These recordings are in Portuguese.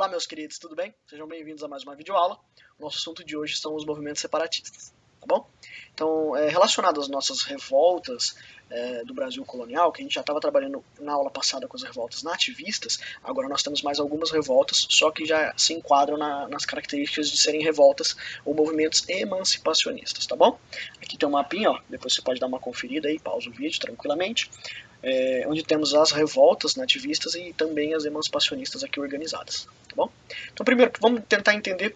Olá, meus queridos, tudo bem? Sejam bem-vindos a mais uma videoaula. O nosso assunto de hoje são os movimentos separatistas, tá bom? Então, relacionado às nossas revoltas do Brasil colonial, que a gente já estava trabalhando na aula passada com as revoltas nativistas, agora nós temos mais algumas revoltas, só que já se enquadram nas características de serem revoltas ou movimentos emancipacionistas, tá bom? Aqui tem um mapinha, ó, depois você pode dar uma conferida aí, pausa o vídeo tranquilamente. Onde temos as revoltas nativistas e também as emancipacionistas aqui organizadas, tá bom? Então primeiro vamos tentar entender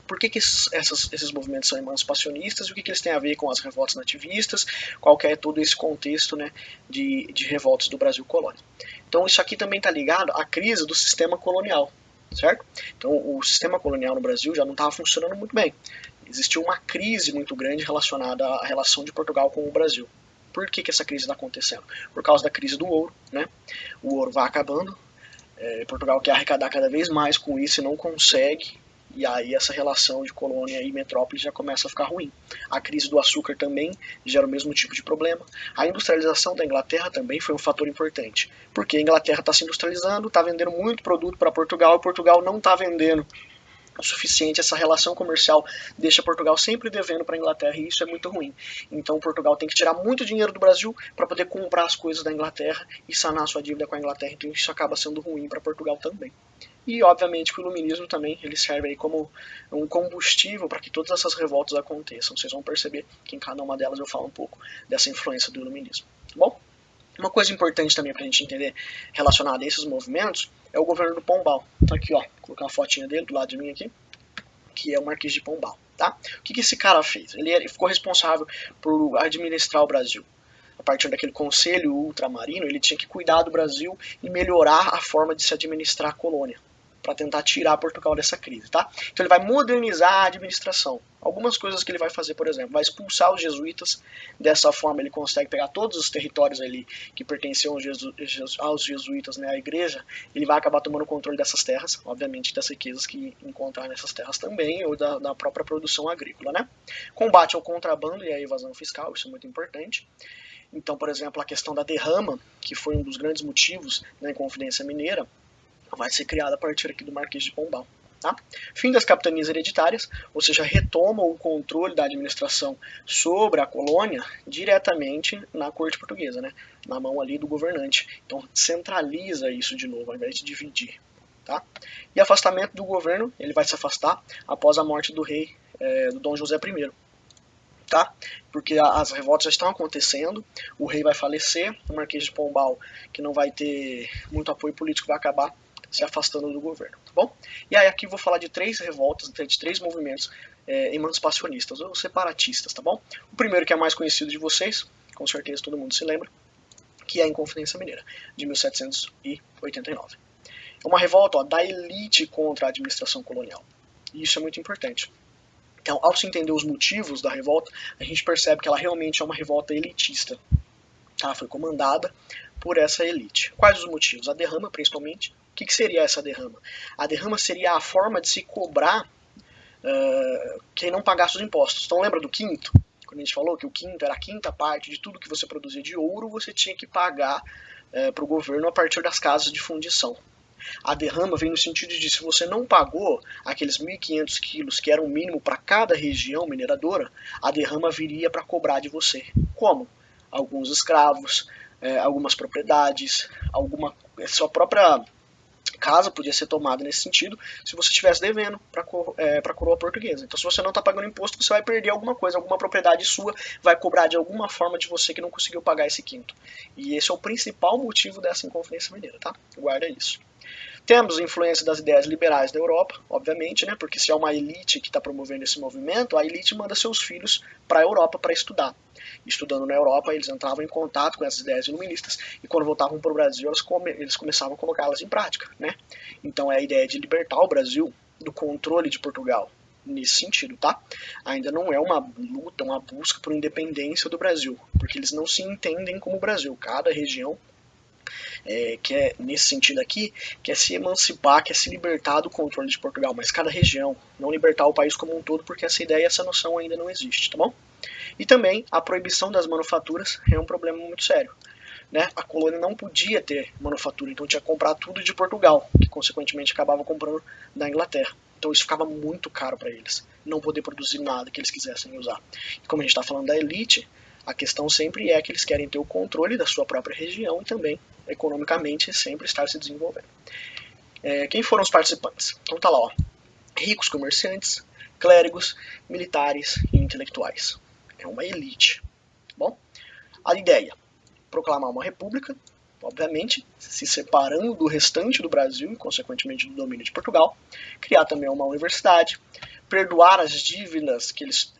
por que esses movimentos são emancipacionistas e o que eles têm a ver com as revoltas nativistas, qual que é todo esse contexto, né, de revoltas do Brasil colônia. Então isso aqui também está ligado à crise do sistema colonial, certo? Então o sistema colonial no Brasil já não estava funcionando muito bem. Existiu uma crise muito grande relacionada à relação de Portugal com o Brasil. Por que essa crise está acontecendo? Por causa da crise do ouro, né? O ouro vai acabando, Portugal quer arrecadar cada vez mais com isso e não consegue, e aí essa relação de colônia e metrópole já começa a ficar ruim. A crise do açúcar também gera o mesmo tipo de problema. A industrialização da Inglaterra também foi um fator importante, porque a Inglaterra está se industrializando, está vendendo muito produto para Portugal, e Portugal não está vendendo o suficiente. Essa relação comercial deixa Portugal sempre devendo para a Inglaterra, e isso é muito ruim. Então Portugal tem que tirar muito dinheiro do Brasil para poder comprar as coisas da Inglaterra e sanar sua dívida com a Inglaterra, então isso acaba sendo ruim para Portugal também. E obviamente que o iluminismo também ele serve aí como um combustível para que todas essas revoltas aconteçam. Vocês vão perceber que em cada uma delas eu falo um pouco dessa influência do iluminismo, tá bom? Uma coisa importante também para a gente entender relacionada a esses movimentos é o governo do Pombal. Tá aqui, ó, vou colocar uma fotinha dele do lado de mim aqui, que é o Marquês de Pombal. Tá? O que esse cara fez? Ele ficou responsável por administrar o Brasil. A partir daquele conselho ultramarino, ele tinha que cuidar do Brasil e melhorar a forma de se administrar a colônia, para tentar tirar Portugal dessa crise, tá? Então ele vai modernizar a administração. Algumas coisas que ele vai fazer, por exemplo, vai expulsar os jesuítas. Dessa forma ele consegue pegar todos os territórios ali que pertenciam aos jesuítas, né, à igreja. Ele vai acabar tomando controle dessas terras, obviamente das riquezas que encontrar nessas terras também, ou da própria produção agrícola, né? Combate ao contrabando e à evasão fiscal, isso é muito importante. Então, por exemplo, a questão da derrama, que foi um dos grandes motivos na Inconfidência Mineira, vai ser criada a partir aqui do Marquês de Pombal. Tá? Fim das capitanias hereditárias, ou seja, retoma o controle da administração sobre a colônia diretamente na corte portuguesa, né? Na mão ali do governante. Então centraliza isso de novo, ao invés de dividir. Tá? E afastamento do governo, ele vai se afastar após a morte do rei, do Dom José I. Tá? Porque as revoltas já estão acontecendo, o rei vai falecer, o Marquês de Pombal, que não vai ter muito apoio político, vai acabar se afastando do governo, tá bom? E aí aqui eu vou falar de três revoltas, de três movimentos emancipacionistas ou separatistas, tá bom? O primeiro, que é mais conhecido de vocês, com certeza todo mundo se lembra, que é a Inconfidência Mineira, de 1789. É uma revolta da elite contra a administração colonial, e isso é muito importante. Então, ao se entender os motivos da revolta, a gente percebe que ela realmente é uma revolta elitista. Ela foi comandada por essa elite. Quais os motivos? A derrama, principalmente. O que seria essa derrama? A derrama seria a forma de se cobrar quem não pagasse os impostos. Então lembra do quinto? Quando a gente falou que o quinto era a quinta parte de tudo que você produzia de ouro, você tinha que pagar para o governo a partir das casas de fundição. A derrama vem no sentido de, se você não pagou aqueles 1.500 quilos, que era o mínimo para cada região mineradora, a derrama viria para cobrar de você. Como? Alguns escravos, algumas propriedades, sua própria casa podia ser tomada nesse sentido, se você estivesse devendo para a coroa portuguesa. Então, se você não está pagando imposto, você vai perder alguma coisa, alguma propriedade sua vai cobrar de alguma forma de você que não conseguiu pagar esse quinto. E esse é o principal motivo dessa Inconfidência Mineira, tá? Guarda isso. Temos influência das ideias liberais da Europa, obviamente, né? Porque se é uma elite que está promovendo esse movimento, a elite manda seus filhos para a Europa para estudar. Estudando na Europa, eles entravam em contato com essas ideias iluministas, e quando voltavam para o Brasil, eles começavam a colocá-las em prática, né? Então é a ideia de libertar o Brasil do controle de Portugal, nesse sentido, tá? Ainda não é uma luta, uma busca por independência do Brasil, porque eles não se entendem como Brasil. Cada região quer, nesse sentido aqui, quer se emancipar, quer se libertar do controle de Portugal, mas cada região, não libertar o país como um todo, porque essa ideia, essa noção ainda não existe, tá bom? E também a proibição das manufaturas é um problema muito sério. né, a colônia não podia ter manufatura, então tinha que comprar tudo de Portugal, que consequentemente acabava comprando da Inglaterra. Então isso ficava muito caro para eles, não poder produzir nada que eles quisessem usar. E como a gente está falando da elite, a questão sempre é que eles querem ter o controle da sua própria região e também, economicamente, sempre estar se desenvolvendo. Quem foram os participantes? Então tá lá, ó, ricos comerciantes, clérigos, militares e intelectuais. É uma elite. Bom, a ideia, proclamar uma república, obviamente, se separando do restante do Brasil e, consequentemente, do domínio de Portugal, criar também uma universidade, perdoar as dívidas que eles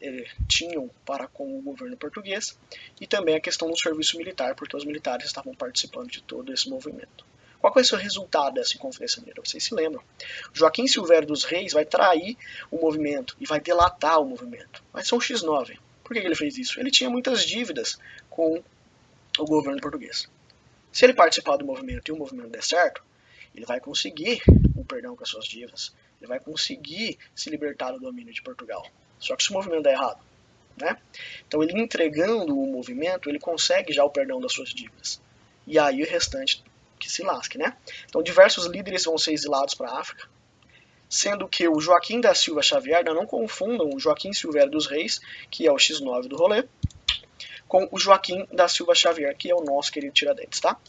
tinham para com o governo português e também a questão do serviço militar, porque os militares estavam participando de todo esse movimento. Qual vai ser o resultado dessa Inconfidência Mineira? Vocês se lembram? Joaquim Silvério dos Reis vai trair o movimento e vai delatar o movimento. Vai ser um X9. Por que ele fez isso? Ele tinha muitas dívidas com o governo português. Se ele participar do movimento e o movimento der certo, ele vai conseguir o perdão com as suas dívidas. Ele vai conseguir se libertar do domínio de Portugal. Só que se o movimento der errado, né? Então ele entregando o movimento, ele consegue já o perdão das suas dívidas. E aí o restante que se lasque, né? Então diversos líderes vão ser exilados para a África, sendo que o Joaquim da Silva Xavier, não confundam o Joaquim Silvério dos Reis, que é o X9 do rolê, com o Joaquim da Silva Xavier, que é o nosso querido Tiradentes, tá?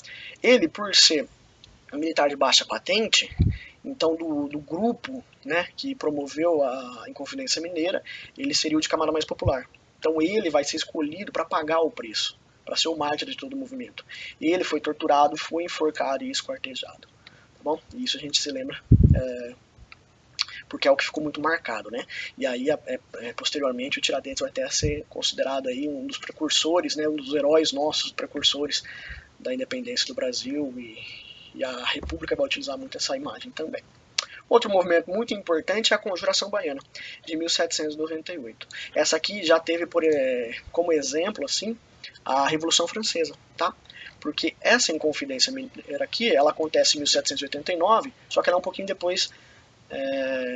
Ele, por ser um militar de baixa patente, então do grupo, né, que promoveu a Inconfidência Mineira, ele seria o de camada mais popular. Então ele vai ser escolhido para pagar o preço, para ser o mártir de todo o movimento. Ele foi torturado, foi enforcado e esquartejado. Tá bom? E isso a gente se lembra, porque é o que ficou muito marcado, né? E aí, posteriormente, o Tiradentes vai até ser considerado aí um dos precursores, né, um dos heróis nossos, precursores da independência do Brasil, e a República vai utilizar muito essa imagem também. Outro movimento muito importante é a Conjuração Baiana, de 1798. Essa aqui já teve como exemplo assim, a Revolução Francesa, tá? Porque essa Inconfidência Mineira aqui, ela acontece em 1789, só que ela é um pouquinho depois,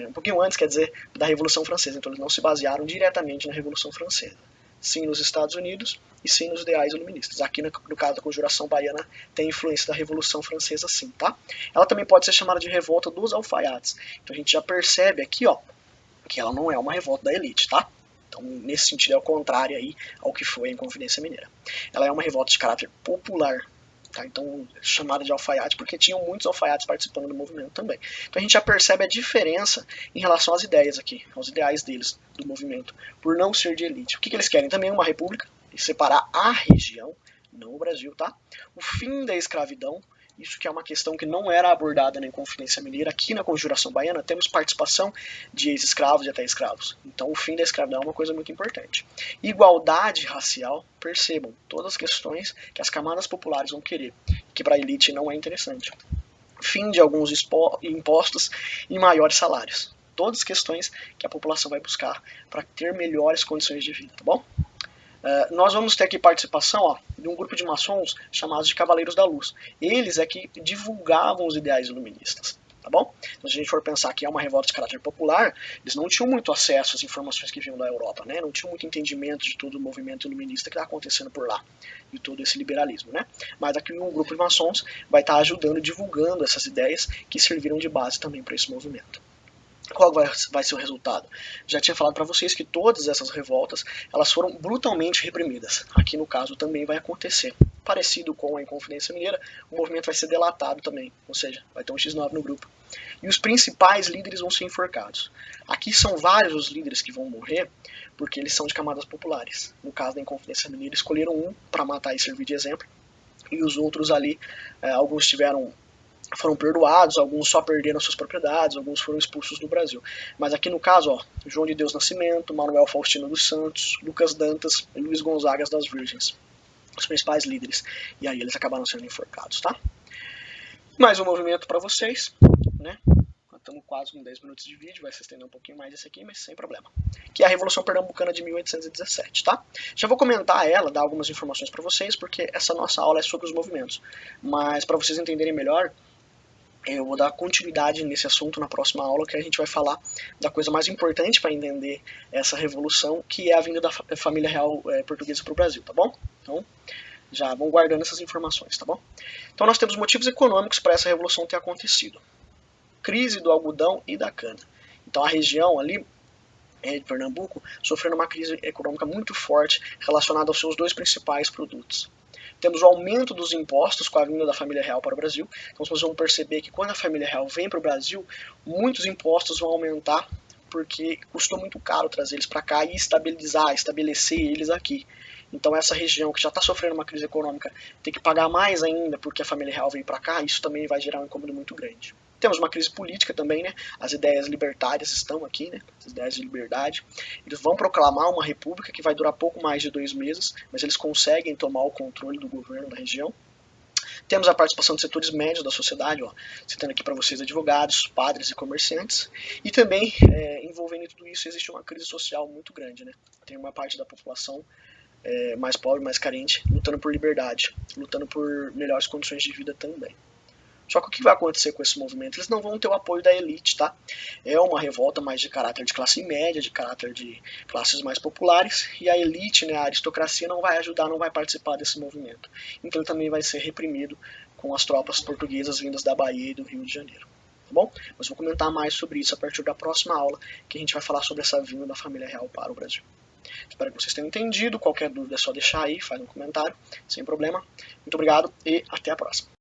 um pouquinho antes, quer dizer, da Revolução Francesa. Então eles não se basearam diretamente na Revolução Francesa. Sim nos Estados Unidos e sim nos ideais iluministas. Aqui no caso da Conjuração Baiana tem influência da Revolução Francesa sim, tá? Ela também pode ser chamada de revolta dos alfaiates. Então a gente já percebe aqui, ó, que ela não é uma revolta da elite, tá? Então nesse sentido é o contrário aí ao que foi a Inconfidência Mineira. Ela é uma revolta de caráter popular, tá? Então chamada de alfaiate porque tinham muitos alfaiates participando do movimento também. Então a gente já percebe a diferença em relação às ideias aqui, aos ideais deles, do movimento, por não ser de elite. O que eles querem? Também uma república, e separar a região, não o Brasil, tá? O fim da escravidão, isso que é uma questão que não era abordada na Inconfidência Mineira. Aqui na Conjuração Baiana temos participação de ex-escravos e até escravos. Então o fim da escravidão é uma coisa muito importante. Igualdade racial, percebam, todas as questões que as camadas populares vão querer, que para a elite não é interessante. Fim de alguns impostos e maiores salários. Todas as questões que a população vai buscar para ter melhores condições de vida, tá bom? Nós vamos ter aqui participação, ó, de um grupo de maçons chamados de Cavaleiros da Luz. Eles é que divulgavam os ideais iluministas, tá bom? Então, se a gente for pensar que é uma revolta de caráter popular, eles não tinham muito acesso às informações que vinham da Europa, né? Não tinham muito entendimento de todo o movimento iluminista que está acontecendo por lá, de todo esse liberalismo, né? Mas aqui um grupo de maçons vai estar ajudando, divulgando essas ideias que serviram de base também para esse movimento. Qual vai ser o resultado? Já tinha falado para vocês que todas essas revoltas elas foram brutalmente reprimidas. Aqui no caso também vai acontecer. Parecido com a Inconfidência Mineira, o movimento vai ser delatado também, ou seja, vai ter um X9 no grupo. E os principais líderes vão ser enforcados. Aqui são vários os líderes que vão morrer, porque eles são de camadas populares. No caso da Inconfidência Mineira, escolheram um para matar e servir de exemplo, e os outros ali, alguns foram perdoados, alguns só perderam suas propriedades, alguns foram expulsos do Brasil. Mas aqui no caso, ó, João de Deus Nascimento, Manuel Faustino dos Santos, Lucas Dantas e Luiz Gonzagas das Virgens, os principais líderes. E aí eles acabaram sendo enforcados, tá? Mais um movimento para vocês, né? Estamos quase com 10 minutos de vídeo, vai se estender um pouquinho mais esse aqui, mas sem problema. Que é a Revolução Pernambucana de 1817, tá? Já vou comentar ela, dar algumas informações para vocês, porque essa nossa aula é sobre os movimentos. Mas para vocês entenderem melhor, eu vou dar continuidade nesse assunto na próxima aula, que a gente vai falar da coisa mais importante para entender essa revolução, que é a vinda da família real portuguesa para o Brasil, tá bom? Então, Já vão guardando essas informações, tá bom? Então nós temos motivos econômicos para essa revolução ter acontecido. Crise do algodão e da cana. Então a região ali de Pernambuco sofrendo uma crise econômica muito forte relacionada aos seus dois principais produtos. Temos o aumento dos impostos com a vinda da família real para o Brasil. Então vocês vão perceber que quando a família real vem para o Brasil, muitos impostos vão aumentar porque custou muito caro trazer eles para cá e estabelecer eles aqui. Então essa região que já está sofrendo uma crise econômica tem que pagar mais ainda porque a família real veio para cá, isso também vai gerar um incômodo muito grande. Temos uma crise política também, né? As ideias libertárias estão aqui, né? As ideias de liberdade. Eles vão proclamar uma república que vai durar pouco mais de 2 meses, mas eles conseguem tomar o controle do governo da região. Temos a participação de setores médios da sociedade, ó, citando aqui para vocês advogados, padres e comerciantes. E também, envolvendo em tudo isso, existe uma crise social muito grande, né? Tem uma parte da população mais pobre, mais carente, lutando por liberdade, lutando por melhores condições de vida também. Só que o que vai acontecer com esse movimento? Eles não vão ter o apoio da elite, tá? É uma revolta mais de caráter de classe média, de caráter de classes mais populares, e a elite, né, a aristocracia, não vai ajudar, não vai participar desse movimento. Então ele também vai ser reprimido com as tropas portuguesas vindas da Bahia e do Rio de Janeiro. Tá bom? Mas vou comentar mais sobre isso a partir da próxima aula, que a gente vai falar sobre essa vinda da família real para o Brasil. Espero que vocês tenham entendido. Qualquer dúvida é só deixar aí, faz um comentário, sem problema. Muito obrigado e até a próxima.